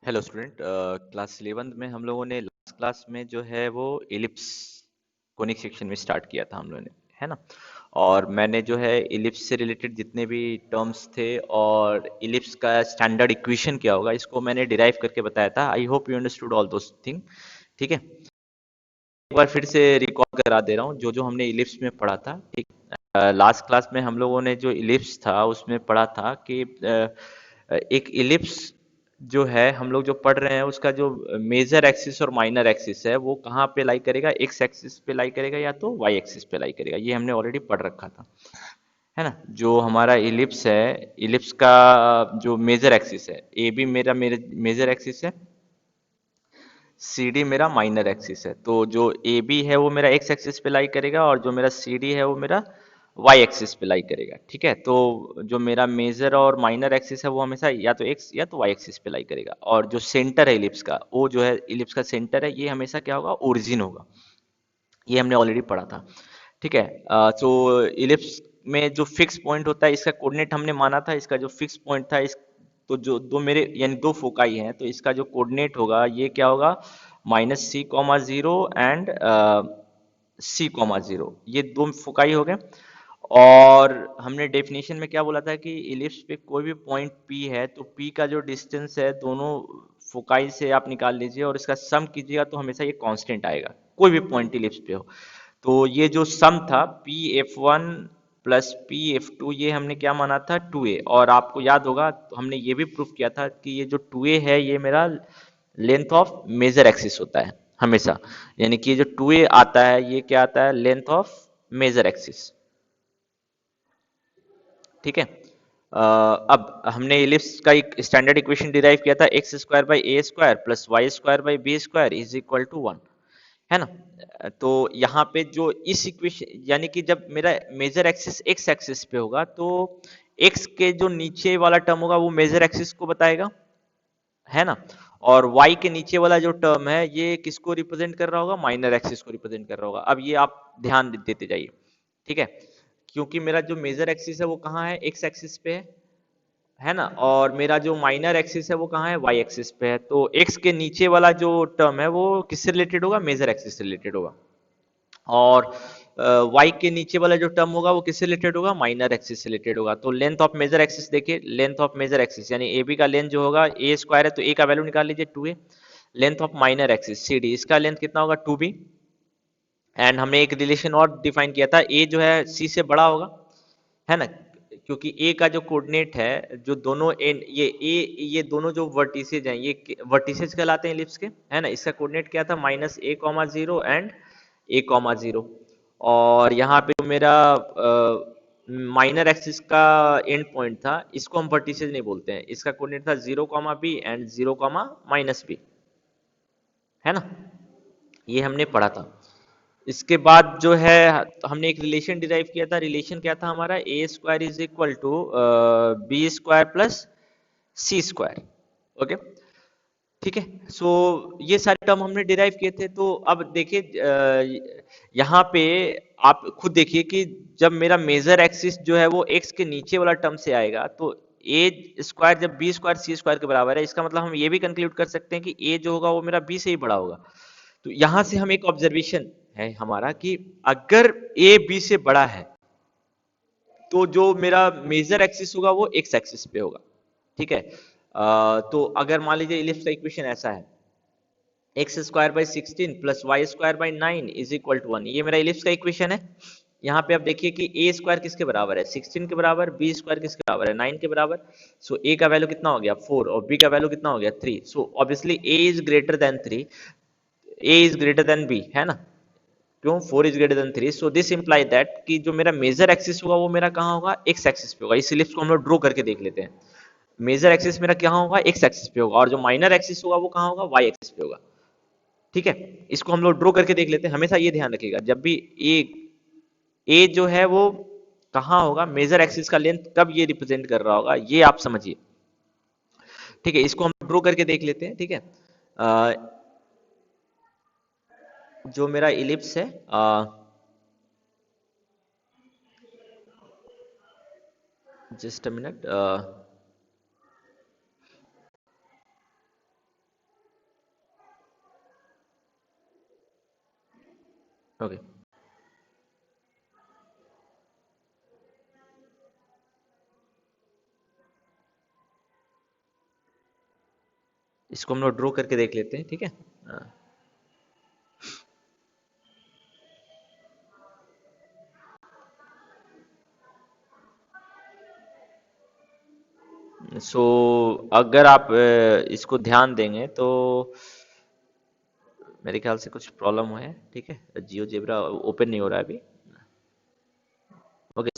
Hello student. Class 11 में हम लोगों ने लास्ट क्लास में जो है वो इलिप्स कोनिक सेक्शन में स्टार्ट किया था हम लोगों ने, है ना। और मैंने जो है इलिप्स से रिलेटेड जितने भी टर्म्स थे और इलिप्स का स्टैंडर्ड इक्वेशन क्या होगा इसको मैंने डिराइव करके बताया था। I hope you understood all those thing. ठीक है, एक बार फिर से रिकॉल करा दे रहा हूँ जो जो हमने इलिप्स में पढ़ा था। ठीक, लास्ट क्लास में हम लोगों ने जो इलिप्स था उसमें पढ़ा था कि एक इलिप्स जो है हम लोग जो पढ़ रहे हैं उसका जो मेजर एक्सिस और माइनर एक्सिस है वो कहाँ पे लाई करेगा, एक्स एक्सिस पे लाई करेगा या तो वाई एक्सिस पे लाई करेगा। ये हमने ऑलरेडी पढ़ रखा था, है ना। जो हमारा इलिप्स है, इलिप्स का जो मेजर एक्सिस है, ए बी मेरा मेरे मेजर एक्सिस है, सी डी मेरा माइनर एक्सिस है। तो जो ए बी है वो मेरा एक्स एक्सिस पे लाई करेगा और जो मेरा सी डी है वो मेरा वाई एक्सिस पे लाई करेगा। ठीक है, तो जो मेरा मेजर और माइनर एक्सिस है वो हमेशा या तो एक्स या तो वाई एक्सिस पे लाई करेगा। और जो सेंटर है इलिप्स का, वो जो है इलिप्स का सेंटर है, ये हमेशा क्या होगा, ओरिजिन होगा। ये हमने ऑलरेडी पढ़ा था। ठीक है, तो इलिप्स में जो फिक्स पॉइंट होता है इसका कोऑर्डिनेट हमने माना था। इसका जो फिक्स पॉइंट था इस, तो जो दो मेरे यानी दो फोकाई हैं तो इसका जो कोऑर्डिनेट होगा ये क्या होगा, -c,0 एंड c,0। ये दो फोकाई हो गए। और हमने डेफिनेशन में क्या बोला था कि इलिप्स पे कोई भी पॉइंट P है तो P का जो डिस्टेंस है दोनों फोकाई से आप निकाल लीजिए और इसका सम कीजिएगा तो हमेशा ये कांस्टेंट आएगा, कोई भी पॉइंट इलिप्स पे हो। तो ये जो सम था P(f1) प्लस P(f2), ये हमने क्या माना था, 2a। और आपको याद होगा तो हमने ये भी प्रूफ किया था कि ये जो 2a है ये मेरा लेंथ ऑफ मेजर एक्सिस होता है हमेशा। यानी कि ये जो 2a आता है ये क्या आता है, लेंथ ऑफ मेजर एक्सिस। ठीक है, अब हमने इलिप्स का एक स्टैंडर्ड इक्वेशन डिराइव किया था, X square by A square plus Y square by B square is equal to 1, है ना। तो यहाँ पे जो इस इक्वेशन यानी कि जब मेरा मेजर एक्सिस एक्स एक्सिस पे होगा तो एक्स के जो नीचे वाला टर्म होगा वो मेजर एक्सिस को बताएगा, है ना। और y के नीचे वाला जो टर्म है ये किसको रिप्रेजेंट कर रहा होगा, माइनर एक्सिस को रिप्रेजेंट कर रहा होगा। अब ये आप ध्यान देते जाइए। ठीक है, क्योंकि मेरा जो मेजर एक्सिस है वो कहाँ है, एक्स एक्सिस पे है ना। और मेरा जो माइनर एक्सिस है वो कहाँ है, वाई एक्सिस पे है। तो एक्स के नीचे वाला जो टर्म है वो किससे रिलेटेड होगा, मेजर एक्सिस से रिलेटेड होगा। और वाई के नीचे वाला जो टर्म होगा वो किससे रिलेटेड होगा, माइनर एक्सिस से रिलेटेड होगा। तो लेंथ ऑफ मेजर एक्सिस देखिए, लेंथ ऑफ मेजर एक्सिस यानी ए बी का लेंथ जो होगा, ए स्क्वायर है तो ए का वैल्यू निकाल लीजिए 2a। Length of minor axis C D, इसका लेंथ कितना होगा, 2b। एंड हमने एक रिलेशन और डिफाइन किया था, ए जो है सी से बड़ा होगा, है ना। क्योंकि ए का जो कोऑर्डिनेट है, जो दोनों एंड ये ए, ये दोनों जो वर्टिसेज हैं ये वर्टिसेज कहलाते हैं एलिप्स के, है ना। इसका कोऑर्डिनेट क्या था, -a,0 एंड a,0। और यहाँ पे जो मेरा माइनर एक्सिस का एंड पॉइंट था इसको हम वर्टिसेज नहीं बोलते हैं, इसका कोऑर्डिनेट था 0,b एंड 0,-b, है ना। ये हमने पढ़ा था। इसके बाद जो है तो हमने एक रिलेशन डिराइव किया था। रिलेशन क्या था हमारा, A square is equal to B square plus C square. Okay, ठीक है। सो ये सारे टर्म हमने डिराइव किए थे। तो अब देखिए यहाँ पे आप खुद देखिए कि जब मेरा मेजर एक्सिस जो है वो एक्स के नीचे वाला टर्म से आएगा तो ए स्क्वायर जब बी स्क्वायर सी स्क्वायर के बराबर है, इसका मतलब हम ये भी कंक्लूड कर सकते हैं कि ए जो होगा वो मेरा बी से ही बड़ा होगा। तो यहां से हम एक ऑब्जर्वेशन है हमारा कि अगर ए बी से बड़ा है तो जो मेरा मेजर एक्सिस होगा वो एक्स एक्सिस पे होगा। ठीक है, तो अगर मान लीजिए इलिप्स का इक्वेशन ऐसा है, X square by 16 plus Y square by 9 is equal to 1, ये मेरा इलिप्स का इक्वेशन है। यहाँ पे आप देखिए कि ए स्क्वायर किसके बराबर है, 16 के बराबर, बी स्क्वायर किसके बराबर है, 9 के बराबर। सो ए का वैल्यू कितना हो गया 4 और बी का वैल्यू कितना हो गया 3। So obviously A is greater than 3, A is greater than B, है ना। क्यों, 4 is greater than 3। So this imply that कि जो मेरा मेजर एक्सिस होगा वो मेरा कहाँ होगा, एक्स एक्सिस पे होगा। इस इलिप्स को हम लोग ड्रॉ करके देख लेते हैं। मेजर एक्सिस मेरा कहाँ होगा, एक्स एक्सिस पे होगा, और जो माइनर एक्सिस होगा वो कहाँ होगा, वाई एक्सिस पे होगा। ठीक है, इसको हम लोग ड्रॉ करके देख लेते हैं। हमेशा ये ध्यान रखिएगा जब भी ए जो है वो कहाँ होगा, मेजर एक्सिस का लेंथ कब ये रिप्रेजेंट कर रहा होगा, ये आप समझिए। ठीक है, इसको हम ड्रॉ करके देख लेते हैं। ठीक है, जो मेरा इलिप्स है, जस्ट अ मिनट, ओके, इसको हम लोग ड्रॉ करके देख लेते हैं, ठीक है। सो अगर आप इसको ध्यान देंगे तो मेरे ख्याल से कुछ प्रॉब्लम हुआ है, ठीक है। जियो जेब्रा ओपन नहीं हो रहा है अभी। Okay,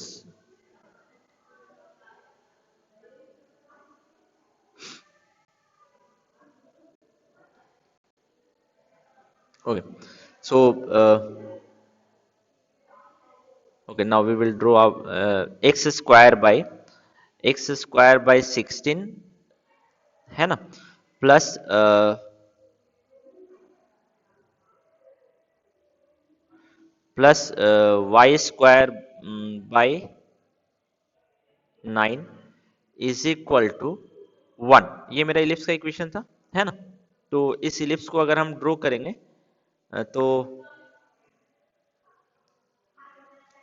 okay, so okay, now we will draw x square by 16, है ना, plus Y square by 9 is equal to 1। ये मेरा इलिप्स का इक्वेशन था, है ना। तो इस इलिप्स को अगर हम ड्रॉ करेंगे तो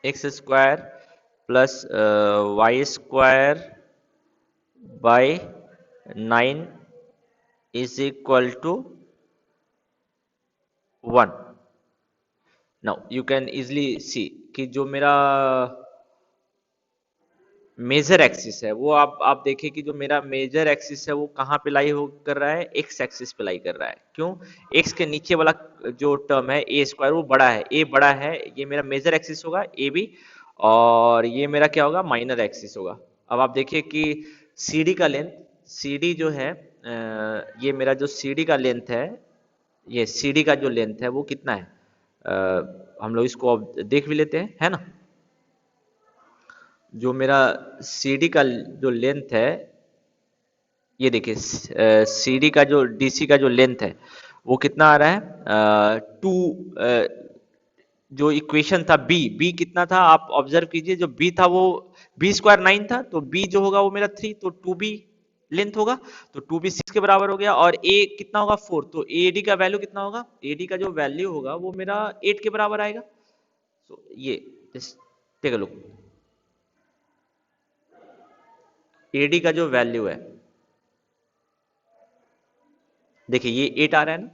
X square plus Y square by 9 is equal to 1। Now you can easily see कि जो मेरा मेजर एक्सिस है वो आप देखिए कि जो मेरा मेजर एक्सिस है वो कहाँ पे लाई हो कर रहा है, एक्स एक्सिस पे लाई कर रहा है। क्यों? एक्स के नीचे वाला जो टर्म है ए स्क्वायर वो बड़ा है, ए बड़ा है, ये मेरा मेजर एक्सिस होगा ए बी, और ये मेरा क्या होगा, माइनर एक्सिस होगा। अब आप देखिए कि सी डी का लेंथ, सी डी जो है ये मेरा जो सी डी का लेंथ है, ये सी डी का जो लेंथ है वो कितना है, हम लोग इसको अब देख भी लेते हैं, है ना। जो मेरा सीडी का जो लेंथ है, ये देखिए सीडी का जो डीसी का जो लेंथ है वो कितना आ रहा है, टू, जो इक्वेशन था बी, बी कितना था आप ऑब्जर्व कीजिए, जो बी था वो बी स्क्वायर 9 था, तो बी जो होगा वो मेरा 3, तो 2b लेंथ होगा, तो 2b 6 के बराबर हो गया, और a कितना होगा 4, तो एडी का वैल्यू कितना होगा, एडी का जो वैल्यू होगा वो मेरा 8 के बराबर आएगा। सो ये टेक अ लुक, एडी का जो वैल्यू है, देखिए ये 8 आ रहा है ना,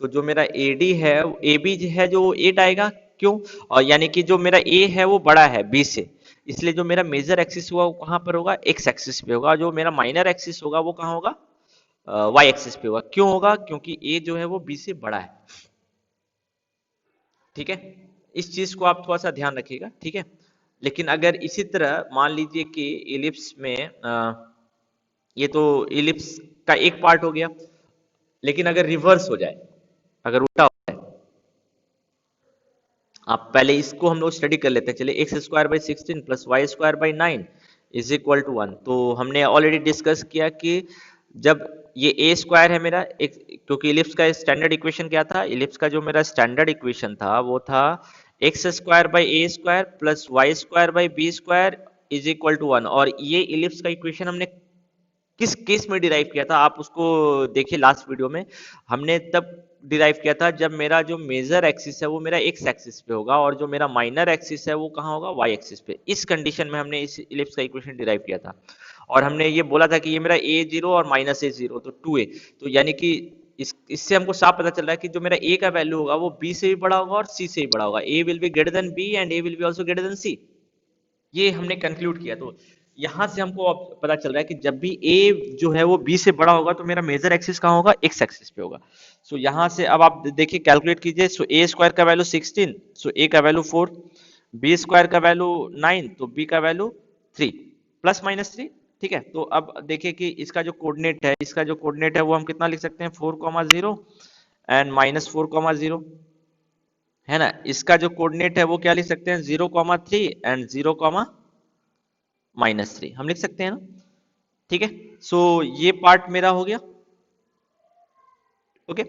तो जो मेरा एडी है, ए बी है जो 8 आएगा। क्यों? और यानी कि जो मेरा ए है वो बड़ा है बी से, इसलिए जो मेरा मेजर एक्सिस होगा वो कहाँ पर होगा, एक्स एक्सिस पे होगा। जो मेरा माइनर एक्सिस होगा वो कहाँ होगा, वाई एक्सिस पे होगा। क्यों होगा? क्योंकि ए जो है वो बी से बड़ा है, ठीक है। इस चीज को आप थोड़ा सा ध्यान रखिएगा, ठीक है। लेकिन अगर इसी तरह मान लीजिए कि इलिप्स में ये तो इलिप्स का एक पार्ट हो गया, लेकिन अगर रिवर्स हो जाए, अगर उल्टा हो जाए, आप पहले इसको हम लोग स्टडी कर लेते हैं। चलिए, X square by 16 plus Y square by 9 is equal to 1। तो हमने ऑलरेडी डिस्कस किया कि जब ये ए स्क्वायर है मेरा एक, क्योंकि इलिप्स का स्टैंडर्ड इक्वेशन क्या था, इलिप्स का जो मेरा स्टैंडर्ड इक्वेशन था वो था X square by A square plus Y square by B square is equal to 1। और ये इलिप्स का इक्वेशन हमने किस केस में डिराइव किया था, आप उसको देखिए लास्ट वीडियो में। हमने तब डिराइव किया था जब मेरा जो मेजर एक्सिस है वो मेरा एक्स एक्सिस पे होगा, और जो मेरा माइनर एक्सिस है वो कहाँ होगा, वाई एक्सिस पे। इस कंडीशन में हमने इस इलिप्स का इक्वेशन डिराइव किया था, और हमने ये बोला था कि ये मेरा ए जीरो और माइनस ए जीरो, तो 2a, तो यानी कि इससे हमको साफ पता चल रहा है कि जो मेरा a का वैल्यू होगा वो b से भी बड़ा होगा और c से भी बड़ा होगा। a will be greater then b and a will be also greater than c, ये हमने कंक्लूड किया। तो यहां से हमको अब पता चल रहा है कि जब भी a जो है वो b से बड़ा होगा तो मेरा मेजर एक्सिस कहाँ होगा, x एक्सिस पे होगा। सो यहां से अब आप देखिए, कैलकुलेट कीजिए। सो a स्क्वायर का वैल्यू 16, सो a का वैल्यू 4, b स्क्वायर का वैल्यू 9, तो b का वैल्यू 3, प्लस माइनस 3, ठीक है। तो अब देखिए कि इसका जो कोऑर्डिनेट है, इसका जो कोऑर्डिनेट है वो हम कितना लिख सकते हैं, 4,0 एंड माइनस 4,0, है ना। इसका जो कोऑर्डिनेट है वो क्या लिख सकते हैं, 0,3 एंड 0,-3 हम लिख सकते हैं ना, ठीक है। सो ये पार्ट मेरा हो गया, ओके।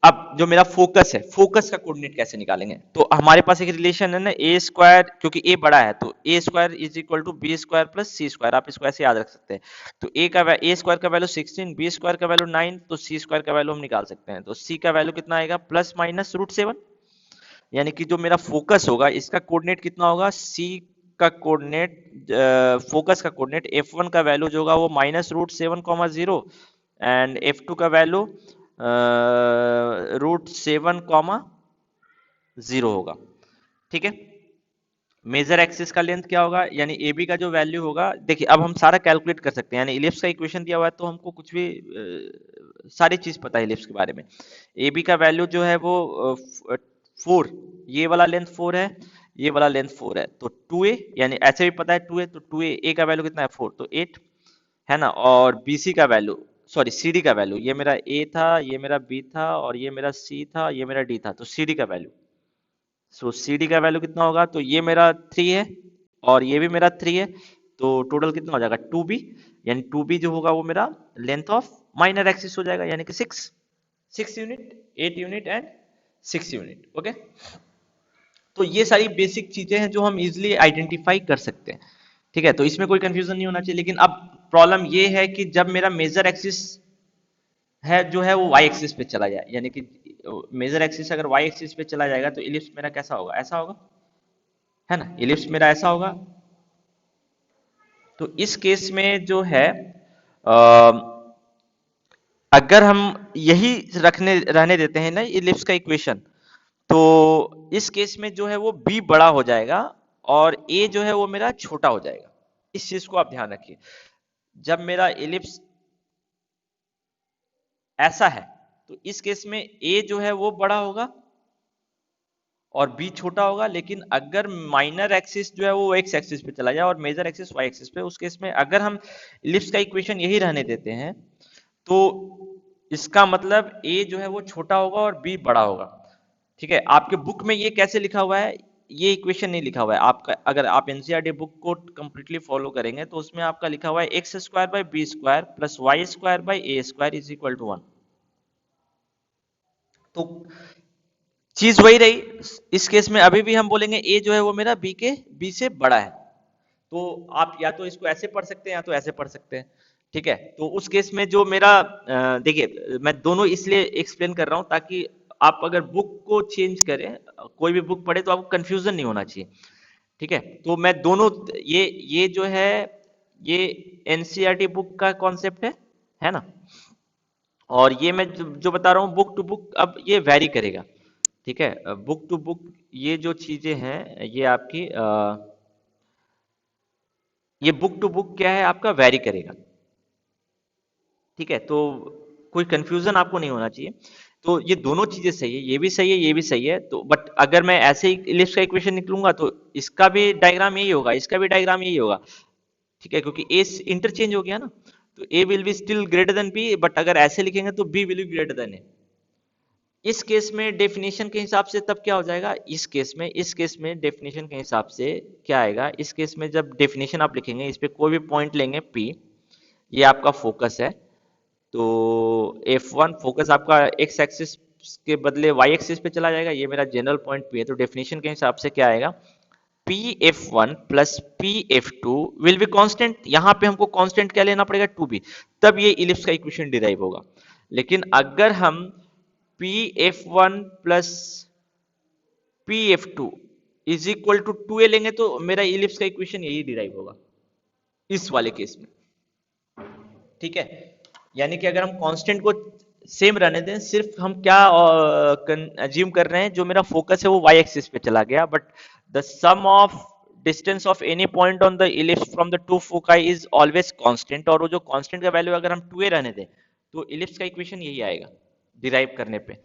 अब जो मेरा फोकस है, फोकस का कोऑर्डिनेट कैसे निकालेंगे, तो हमारे पास एक रिलेशन है ना, ए स्क्वायर, क्योंकि ए बड़ा है तो A square is equal to B square plus C square, आप इसको ऐसे याद रख सकते हैं। तो ए स्क्वायर का वैल्यू 16, बी स्क्वायर का वैल्यू 9, तो सी स्क्वायर का वैल्यू हम निकाल सकते हैं। तो सी का वैल्यू कितना आएगा, प्लस माइनस √7, यानी कि जो मेरा फोकस होगा इसका कोऑर्डिनेट कितना होगा, सी का कोऑर्डिनेट, फोकस का कोऑर्डिनेट F1 का वैल्यू जो होगा वो -√7, 0 एंड F2 का वैल्यू √7, 0 होगा। ठीक है, मेजर एक्सिस का लेंथ क्या होगा, यानी ए बी का जो वैल्यू होगा, देखिए अब हम सारा कैलकुलेट कर सकते हैं, यानी इलिप्स का इक्वेशन दिया हुआ है तो हमको कुछ भी सारी चीज पता है इलिप्स के बारे में। ए बी का वैल्यू जो है वो 4, ये वाला लेंथ 4 है, ये वाला लेंथ 4 है, तो 2a, यानी ऐसे भी पता है 2a, तो 2a ए का वैल्यू कितना है 4, तो 8 है ना। और BC का वैल्यू, सॉरी CD का वैल्यू, ये मेरा A था, ये मेरा B था, और ये मेरा C था, ये मेरा D था, तो CD का वैल्यू, सो CD का वैल्यू कितना होगा, तो ये मेरा 3 है और ये भी मेरा 3 है, तो टोटल कितना हो जाएगा 2B, यानी 2B जो होगा वो मेरा लेंथ ऑफ माइनर एक्सिस हो जाएगा, यानी कि 6 unit, 8 unit and 6 unit. Okay, तो ये सारी बेसिक चीजें हैं जो हम इजिली आइडेंटिफाई कर सकते हैं। ठीक है, तो इसमें कोई कंफ्यूजन नहीं होना चाहिए। लेकिन अब प्रॉब्लम ये है कि जब मेरा मेजर एक्सिस है जो है वो वाई एक्सिस पे चला जाए, यानी कि मेजर एक्सिस अगर वाई एक्सिस पे चला जाएगा तो इलिप्स मेरा कैसा होगा, ऐसा होगा, है ना, इलिप्स मेरा ऐसा होगा। तो इस केस में जो है अगर हम यही रखने रहने देते हैं ना इलिप्स का इक्वेशन, तो इस केस में जो है वो बी बड़ा हो जाएगा और ए जो है वो मेरा छोटा हो जाएगा। इस चीज को आप ध्यान रखिए, जब मेरा इलिप्स ऐसा है तो इस केस में ए जो है वो बड़ा होगा और बी छोटा होगा। लेकिन अगर माइनर एक्सिस जो है वो एक्स एक्सिस पे चला जाए और मेजर एक्सिस वाई एक्सिस पे, उस केस में अगर हम इलिप्स का इक्वेशन यही रहने देते हैं तो इसका मतलब ए जो है वो छोटा होगा और बी बड़ा होगा। ठीक है, आपके बुक में ये कैसे लिखा हुआ है, ये इक्वेशन नहीं लिखा हुआ है आपका, अगर आप एनसीईआरटी बुक को कंप्लीटली फॉलो करेंगे तो उसमें आपका लिखा हुआ है x² / b² + y² / a² = 1। तो चीज वही रही, इस केस में अभी भी हम बोलेंगे ए जो है वो मेरा बी से बड़ा है। तो आप या तो इसको ऐसे पढ़ सकते हैं या तो ऐसे पढ़ सकते हैं। ठीक है, तो उस केस में जो मेरा देखिए मैं दोनों इसलिए एक्सप्लेन कर रहा हूं ताकि आप अगर बुक को चेंज करें, कोई भी बुक पढ़े तो आपको कंफ्यूजन नहीं होना चाहिए। ठीक है, तो मैं दोनों, ये जो है ये एनसीईआरटी बुक का कॉन्सेप्ट है ना, और ये मैं जो बता रहा हूँ बुक टू बुक अब ये वैरी करेगा। ठीक है, बुक टू बुक ये जो चीजें हैं ये आपकी ये बुक टू बुक क्या है आपका वैरी करेगा। ठीक है, तो कोई कंफ्यूजन आपको नहीं होना चाहिए। तो ये दोनों चीजें सही है, ये भी सही है, ये भी सही है, तो बट अगर मैं ऐसे ही इलिप्स का इक्वेशन निकलूंगा तो इसका भी डायग्राम यही होगा, इसका भी डायग्राम यही होगा। ठीक है, क्योंकि ए इंटरचेंज हो गया ना, तो A will be still greater than B, but अगर ऐसे लिखेंगे तो B will be greater than A. इस केस में डेफिनेशन के हिसाब से तब क्या हो जाएगा, इस केस में डेफिनेशन के हिसाब से क्या आएगा, इस केस में जब डेफिनेशन आप लिखेंगे इस पे कोई भी पॉइंट लेंगे P, ये आपका फोकस है, तो F1 फोकस आपका एक्स एक्सिस के बदले वाई एक्सिस पे चला जाएगा, ये मेरा जनरल पॉइंट P है, तो डेफिनेशन के हिसाब से क्या आएगा, PF1 + PF2 will be constant. यहां पे हमको कांस्टेंट क्या लेना पड़ेगा 2B, तब ये इलिप्स का इक्वेशन डिराइव होगा। लेकिन अगर हम PF1 + PF2 = 2A लेंगे तो मेरा इलिप्स का इक्वेशन यही डिराइव होगा इस वाले केस में। ठीक है, यानी कि अगर हम कांस्टेंट को सेम रहने दें, सिर्फ हम क्या अज्यूम कर रहे हैं, जो मेरा फोकस है वो वाई एक्सिस पे चला गया, but the sum of distance of any point on the ellipse from the two foci is always constant, और वो जो कांस्टेंट का वैल्यू अगर हम 2A रहने दें तो इलिप्स का इक्वेशन यही आएगा डिराइव करने पे।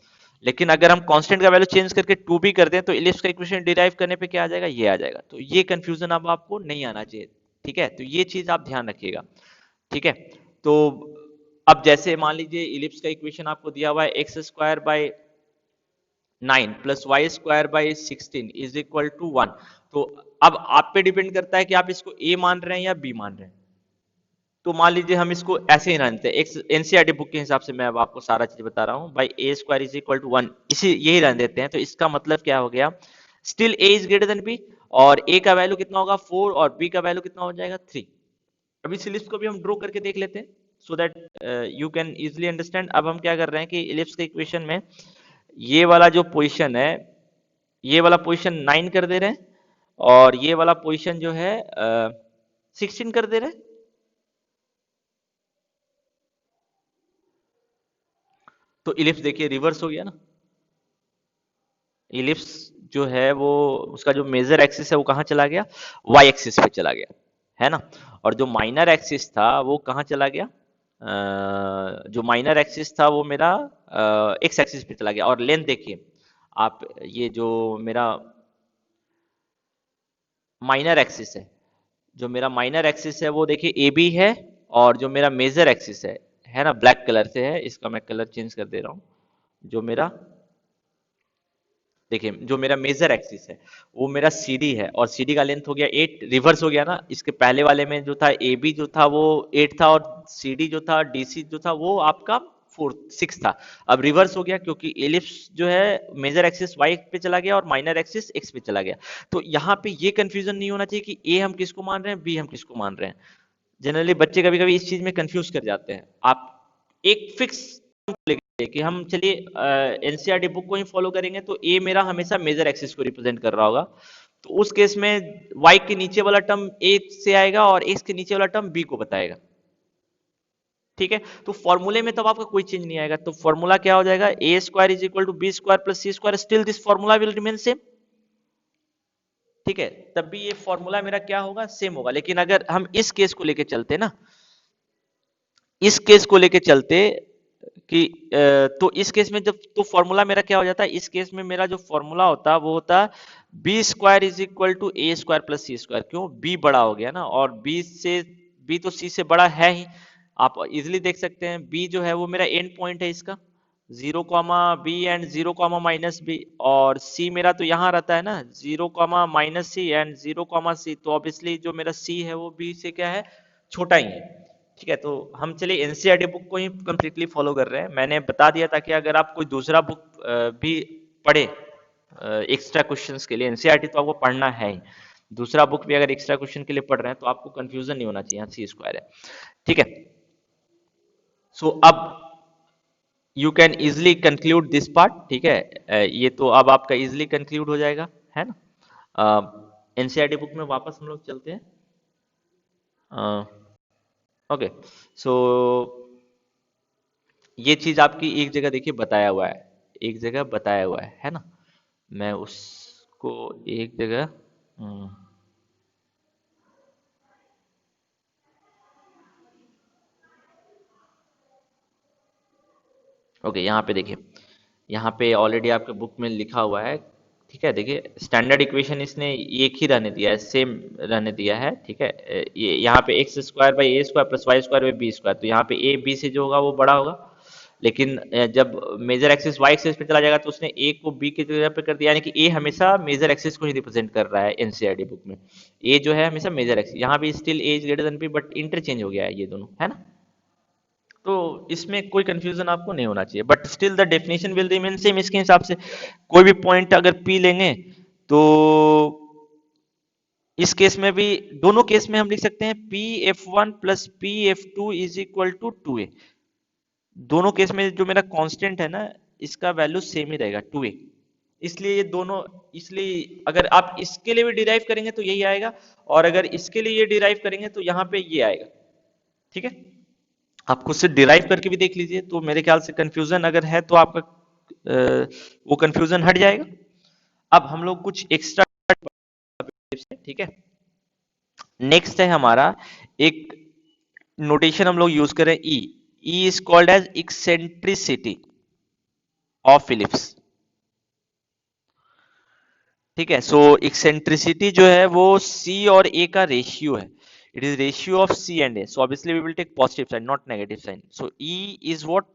लेकिन अगर हम कांस्टेंट का वैल्यू चेंज करके 2B कर दें तो इलिप्स का इक्वेशन डिराइव करने पे क्या आ जाएगा, ये आ जाएगा। तो ये कंफ्यूजन अब आपको नहीं आना चाहिए। ठीक है, तो ये चीज आप ध्यान रखिएगा। ठीक है, तो अब जैसे मान लीजिए इलिप्स का इक्वेशन आपको दिया हुआ है x² / 9 + y² / 16 = 1। तो अब आप पे डिपेंड करता है कि आप इसको a मान रहे हैं या b मान रहे हैं। तो मान लीजिए हम इसको ऐसे ही रहते हैं, एनसीईआरटी बुक के हिसाब से मैं अब आपको सारा चीज बता रहा हूँ, बाई a² = 1, इसी यही रहने देते हैं। तो इसका मतलब क्या हो गया, still a is greater then b, और a का वैल्यू कितना होगा 4 और b का वैल्यू कितना हो जाएगा 3। अब इस इलिप्स को भी हम ड्रॉ करके देख लेते हैं so that you can easily understand. अब हम क्या कर रहे हैं कि इलिप्स के इक्वेशन में ये वाला जो पोजीशन है, ये वाला पोजीशन 9 कर दे रहे हैं और ये वाला पोजीशन जो है 16 कर दे रहे हैं। तो इलिप्स देखिए रिवर्स हो गया ना। इलिप्स जो है वो उसका जो मेजर एक्सिस है वो कहाँ चला गया, वाई एक्सिस पे चला गया, है ना। और जो माइनर एक्सिस था वो कहाँ चला गया, जो माइनर एक्सिस था वो मेरा एक्स एक्सिस पे चला गया। और लेंथ देखिए आप, ये जो मेरा माइनर एक्सिस जो मेरा माइनर एक्सिस है वो देखिए ए बी है, और जो मेरा मेजर एक्सिस है ना, ब्लैक कलर से है, इसका मैं कलर चेंज कर दे रहा हूँ। जो मेरा देखिए जो मेरा मेजर एक्सिस है वो मेरा सी डी है, और सी डी का लेंथ हो गया 8, रिवर्स हो गया ना। इसके पहले वाले में जो था ए बी जो था वो 8 था, और सी डी जो था डी सी जो था वो आपका 6 था। अब रिवर्स हो गया क्योंकि एलिप्स जो है मेजर एक्सिस वाई पे चला गया और माइनर एक्सिस एक्स पे चला गया। तो यहाँ पे ये कंफ्यूजन नहीं होना चाहिए कि ए हम किसको मान रहे हैं, बी हम किसको मान रहे हैं। जनरली बच्चे कभी कभी इस चीज में कंफ्यूज कर जाते हैं। आप एक फिक्स लेंगे कि हम चलिए एनसीईआरटी बुक को ही फॉलो करेंगे, तो ए मेरा हमेशा मेजर एक्सिस को रिप्रेजेंट कर रहा होगा। तो उस केस में वाई के नीचे वाला टर्म ए से आएगा और एक्स के नीचे वाला टर्म बी को बताएगा। ठीक है, तो फॉर्मूले में तब आपका कोई चेंज नहीं आएगा। तो फॉर्मूला क्या हो जाएगा, A square is equal to B square plus C square, still this formula will remain same. ठीक है, तब भी ये फॉर्मूला मेरा क्या होगा, सेम होगा। लेकिन अगर हम इस केस को लेके चलते ना, इस केस को लेके चलते कि तो इस केस में जब तो फॉर्मूला मेरा क्या हो जाता है, इस केस में मेरा जो फॉर्मूला होता है वो होता है B square is equal to A square plus C square. क्यों, बी बड़ा हो गया ना, और बी तो सी से बड़ा है ही। आप इजिली देख सकते हैं बी जो है वो मेरा एंड पॉइंट है इसका, 0, बी एंड 0, -बी। और सी मेरा तो यहाँ रहता है ना, 0, -सी एंड 0, सी। तो ऑब्वियसली जो मेरा सी है वो बी से क्या है, छोटा ही है। ठीक है, तो हम चलिए एनसीईआरटी बुक को ही कंप्लीटली फॉलो कर रहे हैं। मैंने बता दिया था कि अगर आप कोई दूसरा बुक भी पढ़े एक्स्ट्रा क्वेश्चंस के लिए, एनसीईआरटी तो आपको पढ़ना है ही, दूसरा बुक भी अगर एक्स्ट्रा क्वेश्चन के लिए पढ़ रहे हैं तो आपको कंफ्यूजन नहीं होना चाहिए, यहाँ सी स्क्वायर है। ठीक है, सो अब you can easily conclude this part. ठीक है, ये तो अब आपका इजिली कंक्लूड हो जाएगा, है ना। एनसीईआरटी बुक में वापस हम लोग चलते हैं। ओके, सो ये चीज आपकी एक जगह देखिए बताया हुआ है, एक जगह बताया हुआ है ना। मैं उसको एक जगह ओके, यहाँ पे देखिए, यहाँ पे ऑलरेडी आपके बुक में लिखा हुआ है। ठीक है, देखिए स्टैंडर्ड इक्वेशन इसने एक ही रहने दिया है, सेम रहने दिया है। ठीक है, ये यहाँ पे X square by A square plus Y square by B square, तो यहाँ पे ए बी से जो होगा वो बड़ा होगा। लेकिन जब मेजर एक्सिस वाई एक्सिस पे चला जाएगा तो उसने ए को बी की जगह पे कर दिया, यानी कि ए हमेशा मेजर एक्सिस को ही रिप्रेजेंट कर रहा है एनसीईआरटी बुक में। ए जो है हमेशा मेजर एक्सिस, यहाँ भी still A is greater than B, but interchange हो गया है ये दोनों, है ना। तो इसमें कोई कंफ्यूजन आपको नहीं होना चाहिए, but still the definition will remain same. इसके हिसाब से कोई भी पॉइंट अगर पी लेंगे तो इस केस में भी, दोनों केस में हम लिख सकते हैं P F one plus P F two is equal to 2a। दोनों केस में जो मेरा कांस्टेंट है ना, इसका वैल्यू सेम ही रहेगा 2a। इसलिए ये दोनों, इसलिए अगर आप इसके लिए भी डिराइव करेंगे तो यही आएगा, और अगर इसके लिए ये डिराइव करेंगे तो यहाँ पे ये आएगा। ठीक है, आप खुद से डिराइव करके भी देख लीजिए, तो मेरे ख्याल से कंफ्यूजन अगर है तो आपका वो कंफ्यूजन हट जाएगा। अब हम लोग कुछ एक्स्ट्रा टिप्स है। ठीक है, नेक्स्ट है हमारा एक नोटेशन हम लोग यूज करें, E. E is called as eccentricity of ellipse. ठीक है, सो एक्सेंट्रिसिटी जो है वो सी और ए का रेशियो है। It is ratio of C and A, so obviously we will take positive sign not negative sign. So E is what,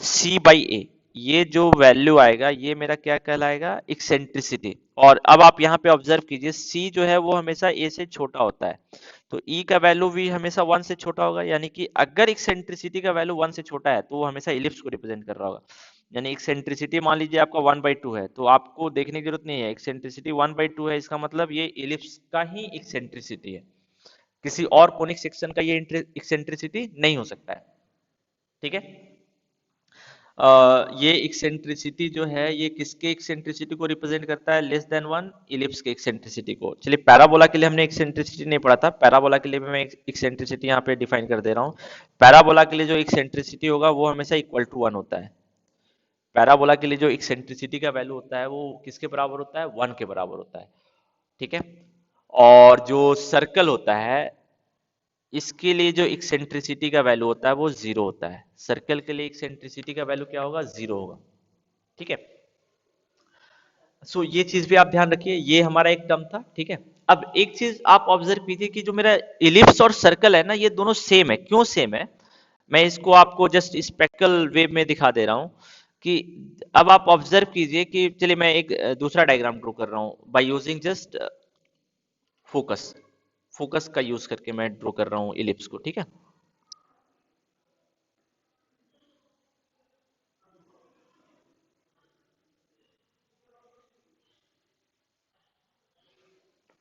C by A. ये जो वैल्यू आएगा ये मेरा क्या कहलाएगा, एक्सेंट्रिसिटी। और अब आप यहाँ पे ऑब्जर्व कीजिए, सी जो है वो हमेशा ए से छोटा होता है, तो ई का वैल्यू भी हमेशा 1 से छोटा होगा। यानी कि अगर एक्सेंट्रिसिटी का वैल्यू 1 से छोटा है तो वो हमेशा इलिप्स को रिप्रेजेंट कर रहा होगा। यानी एक्सेंट्रिसिटी मान लीजिए आपका 1/2 है, तो आपको देखने की जरूरत नहीं है, एक्सेंट्रिसिटी 1/2 है, इसका मतलब ये इलिप्स का ही एक्सेंट्रिसिटी है, किसी और कोनिक सेक्शन का ये एक्सेंट्रिसिटी नहीं हो सकता है। ठीक है, ये एक्सेंट्रिसिटी जो है ये किसके एक्सेंट्रिसिटी को रिप्रेजेंट करता है, लेस देन वन इलिप्स के एक्सेंट्रिसिटी को। चलिए पैराबोला के लिए हमने एक्सेंट्रिसिटी नहीं पढ़ा था, पैराबोला के लिए भी मैं एक्सेंट्रिसिटी यहाँ पे डिफाइन कर दे रहा हूँ। पैराबोला के लिए जो एक्सेंट्रिसिटी होगा वो हमेशा इक्वल टू वन होता है। पैराबोला के लिए जो एक्सेंट्रिसिटी का वैल्यू होता है वो किसके बराबर होता है, वन के बराबर होता है। ठीक है। और जो सर्कल होता है इसके लिए जो एक्सेंट्रिसिटी का वैल्यू होता है वो जीरो होता है। सर्कल के लिए एक्सेंट्रिसिटी का वैल्यू क्या होगा, जीरो होगा। ठीक है। सो ये चीज भी आप ध्यान रखिए, ये हमारा एक टर्म था। ठीक है। अब एक चीज आप ऑब्जर्व कीजिए कि जो मेरा इलिप्स और सर्कल है ना ये दोनों सेम है। क्यों सेम है, मैं इसको आपको जस्ट स्पेक्ट्रल वे में दिखा दे रहा हूं कि अब आप ऑब्जर्व कीजिए कि चलिए मैं एक दूसरा डायग्राम ड्रॉ कर रहा हूं by using just focus. Focus का यूज करके मैं ड्रॉ कर रहा हूं इलिप्स को। ठीक है।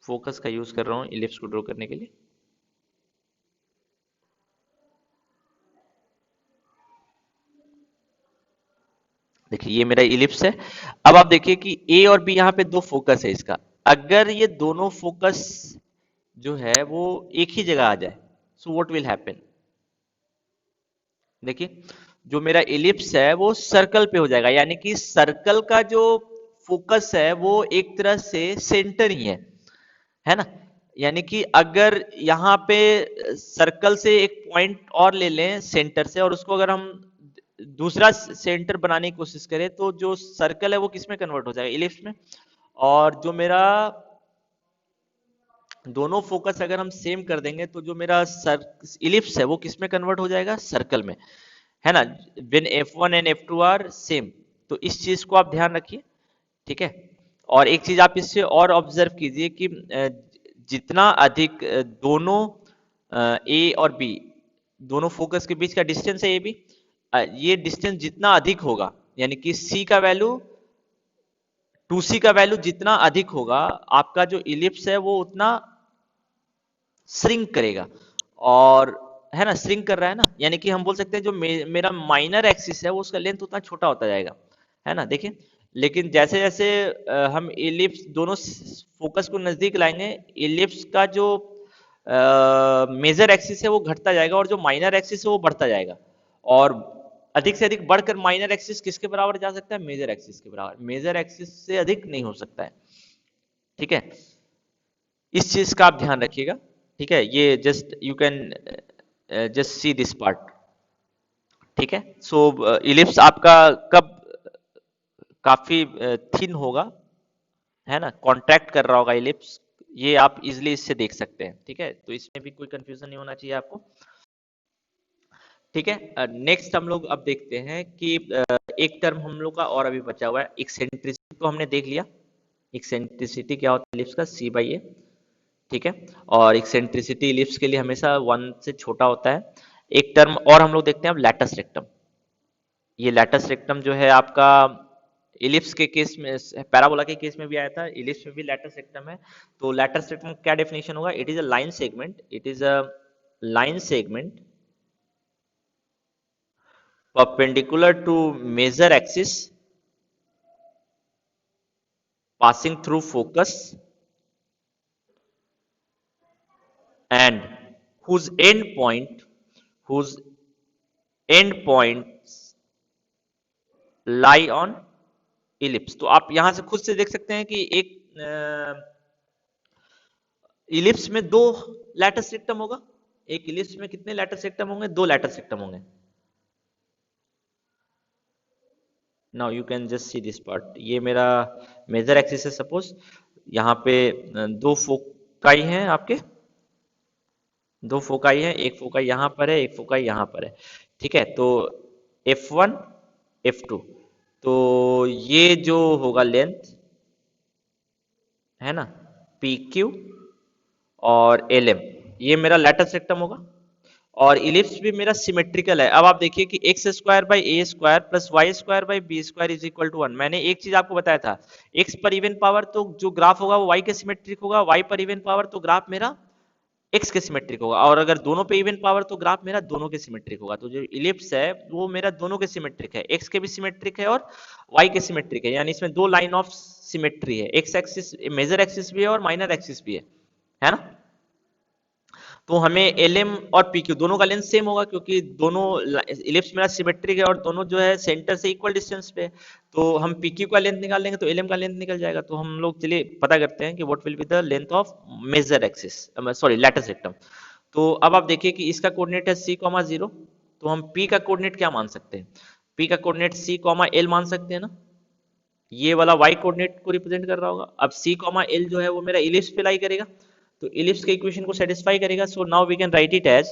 फोकस का यूज कर रहा हूं इलिप्स को ड्रॉ करने के लिए। देखिए ये मेरा इलिप्स है। अब आप देखिए कि ए और बी, यहाँ पे दो फोकस है इसका। अगर ये दोनों फोकस जो है वो एक ही जगह आ जाए, सो व्हाट विल हैपन। देखिए जो मेरा इलिप्स है वो सर्कल पे हो जाएगा, यानी कि सर्कल का जो फोकस है वो एक तरह से सेंटर ही है ना। यानी कि अगर यहाँ पे सर्कल से एक पॉइंट और ले लें सेंटर से, और उसको अगर हम दूसरा सेंटर बनाने की कोशिश करें तो जो सर्कल है वो किस में कन्वर्ट हो जाएगा, इलिप्स में। और जो मेरा दोनों फोकस अगर हम सेम कर देंगे तो जो मेरा सर इलिप्स है वो किस में कन्वर्ट हो जाएगा, सर्कल में, है ना। When F1 and F2 are same, तो इस चीज को आप ध्यान रखिए। ठीक है। और एक चीज आप इससे और ऑब्जर्व कीजिए कि जितना अधिक दोनों ए और बी, दोनों फोकस के बीच का डिस्टेंस है ए बी, ये डिस्टेंस जितना अधिक होगा, यानी कि सी का वैल्यू, 2c का वैल्यू जितना अधिक होगा, आपका जो इलिप्स है वो उतना श्रिंक करेगा। और है ना, श्रिंक कर रहा है ना, यानी कि हम बोल सकते हैं जो मेरा माइनर एक्सिस है वो उसका लेंथ उतना छोटा होता जाएगा, है ना। देखिए लेकिन जैसे जैसे हम इलिप्स दोनों फोकस को नजदीक लाएंगे, इलिप्स का जो मेजर एक्सिस है वो घटता जाएगा और जो माइनर एक्सिस है वो बढ़ता जाएगा। और अधिक से अधिक बढ़कर माइनर एक्सिस किसके बराबर जा सकता है, मेजर एक्सिस के बराबर। मेजर एक्सिस से अधिक नहीं हो सकता है। ठीक है। इस चीज का आप ध्यान रखिएगा। ठीक है। ये just you can just see this part. ठीक है। सो इलिप्स आपका कब काफी थिन होगा, है ना, कॉन्ट्रैक्ट कर रहा होगा इलिप्स, ये आप इजिली इससे देख सकते हैं। ठीक है। तो इसमें भी कोई कंफ्यूजन नहीं होना चाहिए आपको। ठीक है। नेक्स्ट हम लोग अब देखते हैं कि एक टर्म हम लोग का और अभी बचा हुआ है, एक्सेंट्रिसिटी को हमने देख लिया। एक्सेंट्रिसिटी क्या होता है इलिप्स का, सी बाई ए। ठीक है। और एक्सेंट्रिसिटी इलिप्स के लिए हमेशा वन से छोटा होता है। एक टर्म और हम लोग देखते हैं अब, लैटस रेक्टम। ये लैटस रेक्टम जो है आपका इलिप्स के केस में, पैराबोला के केस में भी आया था, इलिप्स में भी लैटस रेक्टम है। तो लैटस रेक्टम क्या डेफिनेशन होगा, it is a line segment, it is a line segment perpendicular to major axis passing through focus and whose whose end points lie on ellipse। तो आप यहां से खुद से देख सकते हैं कि एक इलिप्स में दो लैटस रेक्टम होगा। एक इलिप्स में कितने लैटस रेक्टम होंगे, दो लैटस रेक्टम होंगे। Now you can just see this part. ये मेरा मेजर एक्सिस है सपोज, यहाँ पे दो फोकाई हैं आपके, दो फोकाई है, एक फोकाई यहाँ पर है, एक फोकाई यहाँ पर है। ठीक है। तो F1 F2, तो ये जो होगा लेंथ, है ना, PQ और LM, ये मेरा लैटस रेक्टम होगा। और इलिप्स भी मेरा सिमेट्रिकल है। अब आप देखिए कि X square by A square plus Y square by B square is equal to one. मैंने एक चीज आपको बताया था, एक्स पर इवन पावर तो जो ग्राफ होगा वो वाई के सिमेट्रिक होगा, वाई पर इवन पावर तो ग्राफ मेरा एक्स के सिमेट्रिक होगा, और अगर दोनों पे इवन पावर तो ग्राफ मेरा दोनों के सिमेट्रिक होगा। तो जो इलिप्स है वो मेरा दोनों के सिमेट्रिक है, एक्स के भी सिमेट्रिक है और वाई के सिमेट्रिक है, यानी इसमें दो लाइन ऑफ सिमेट्री है, एक्स एक्सिस मेजर एक्सिस भी है और माइनर एक्सिस भी है ना। तो हमें एल एम और पी क्यू दोनों का लेंथ सेम होगा, क्योंकि दोनों इलिप्स मेरा सिमेट्रिक है और दोनों जो है सेंटर से इक्वल डिस्टेंस पे है। तो हम पी क्यू का लेंथ निकाल लेंगे तो एल एम का लेंथ निकल जाएगा। तो हम लोग चलिए पता करते हैं कि what will be the length of major axis, sorry latus rectum. तो अब आप देखिए कि इसका कोऑर्डिनेट है c, 0। तो हम p का कोऑर्डिनेट क्या मान सकते हैं? p का कोऑर्डिनेट c, l मान सकते हैं ना। ये वाला y कोऑर्डिनेट को रिप्रेजेंट कर रहा होगा। अब c, l जो है वो मेरा इलिप्स पे लाई करेगा, तो इलिप्स के इक्वेशन को सेटिस्फाई करेगा। So now we can write it as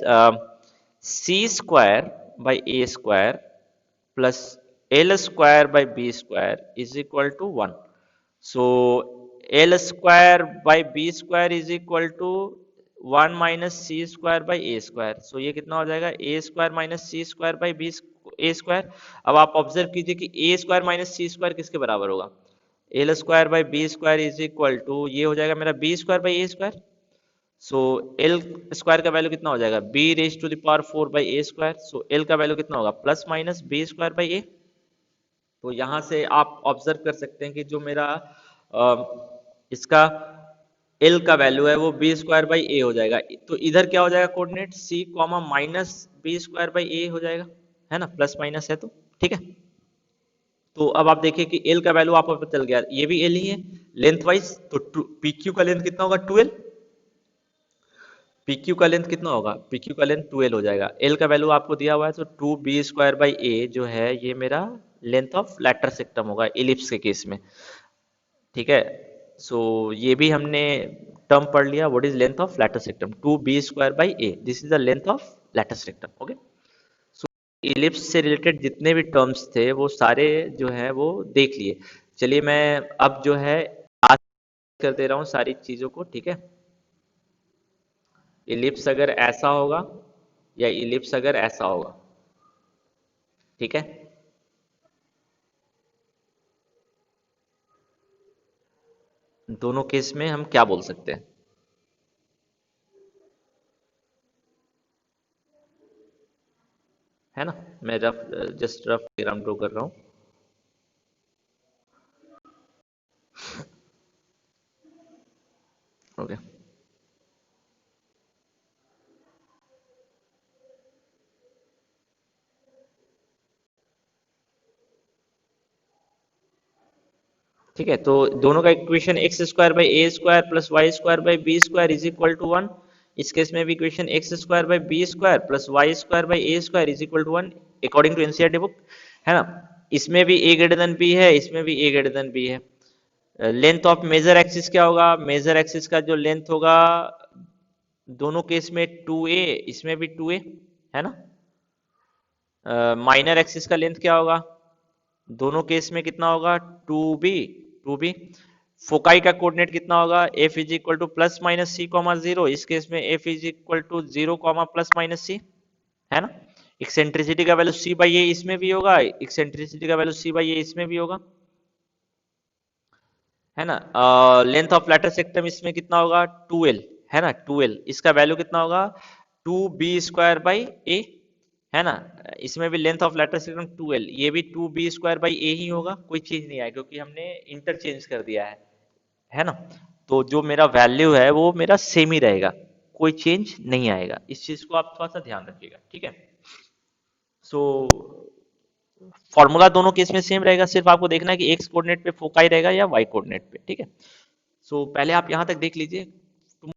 c square by a square plus l square by b square is equal to 1। So l square by b square is equal to 1 minus C square by A square. So ये कितना हो जाएगा? A square minus C square by B A square. अब आप observe कीजिए कि A square minus C square किसके बराबर होगा? L square by B square is equal to, ये हो जाएगा मेरा B square by A square. So L square का वैल्यू कितना हो जाएगा? B raise to the power 4 by A square. So L का वैल्यू कितना होगा? Plus minus B square by A. तो यहां से आप ऑब्जर्व कर सकते हैं कि जो मेरा इसका एल का वैल्यू है वो बी स्क्वायर बाई ए हो जाएगा। तो इधर क्या हो जाएगा? Coordinate C comma minus B square by A हो जाएगा, है ना, प्लस माइनस है तो ठीक है। तो अब आप देखिए कि एल का वैल्यू आपको पता चल गया, ये भी एल ही है लेंथ वाइज। तो पी क्यू का लेंथ कितना होगा? 2l। पी क्यू का लेंथ कितना होगा? पी क्यू का लेंथ 2l हो जाएगा। एल का वैल्यू आपको दिया हुआ है, तो 2b स्क्वायर बाई ए जो है ये मेरा लेंथ ऑफ लैटर सेक्टम होगा इलिप्स के केस में, ठीक है। सो ये भी हमने टर्म पढ़ लिया, what is length of latus rectum? 2b square by A, this is the length of latus rectum. Okay, so ellipse से रिलेटेड जितने भी टर्म्स थे वो सारे जो है वो देख लिए। चलिए मैं अब जो है आज कर दे रहा हूँ सारी चीजों को, ठीक है। इलिप्स अगर ऐसा होगा या इलिप्स अगर ऐसा होगा, ठीक है। दोनों केस में हम क्या बोल सकते हैं? है ना, मैं rough just rough diagram draw कर रहा हूँ। ओके, ठीक है। तो दोनों का equation X square by A square plus Y square by B square is equal to 1। इस केस में भी equation X square by B square plus Y square by A square is equal to 1 according to NCERT book, है ना। इसमें भी ए greater than B है, इसमें भी ए ग्रेटर देन बी है। लेंथ ऑफ मेजर एक्सिस क्या होगा? मेजर एक्सिस का जो लेंथ होगा दोनों केस में 2a, इसमें भी 2a, है ना। माइनर एक्सिस का लेंथ क्या होगा? दोनों केस में कितना होगा? 2b। 2b फोकाई का कोऑर्डिनेट कितना होगा? f is equal to plus minus C comma 0। इस केस में f is equal to 0 comma plus minus C, है ना। एक्सेंट्रिसिटी का वैल्यू c बाई ए इसमें भी होगा, एक्सेंट्रिसिटी का वैल्यू c बाई ए इसमें भी होगा, है ना। लेंथ ऑफ लैटर सेक्टम इसमें कितना होगा? 2l, है ना, 2l। इसका वैल्यू कितना होगा? 2b स्क्वायर बाई ए, है ना। इसमें भी लेंथ ऑफ लैटर सेक्टम 2l, ये भी 2b स्क्वायर बाई ए ही होगा, कोई चीज नहीं आएगी क्योंकि हमने इंटरचेंज कर दिया है ना। तो जो मेरा वैल्यू है वो मेरा सेम ही रहेगा, कोई चेंज नहीं आएगा। इस चीज को आप थोड़ा सा ध्यान रखिएगा, ठीक है। सो फॉर्मूला दोनों केस में सेम रहेगा, सिर्फ आपको देखना है कि एक्स कोऑर्डिनेट पे फोकाई रहेगा या वाई कोऑर्डिनेट पे, ठीक है। सो पहले आप यहां तक देख लीजिए।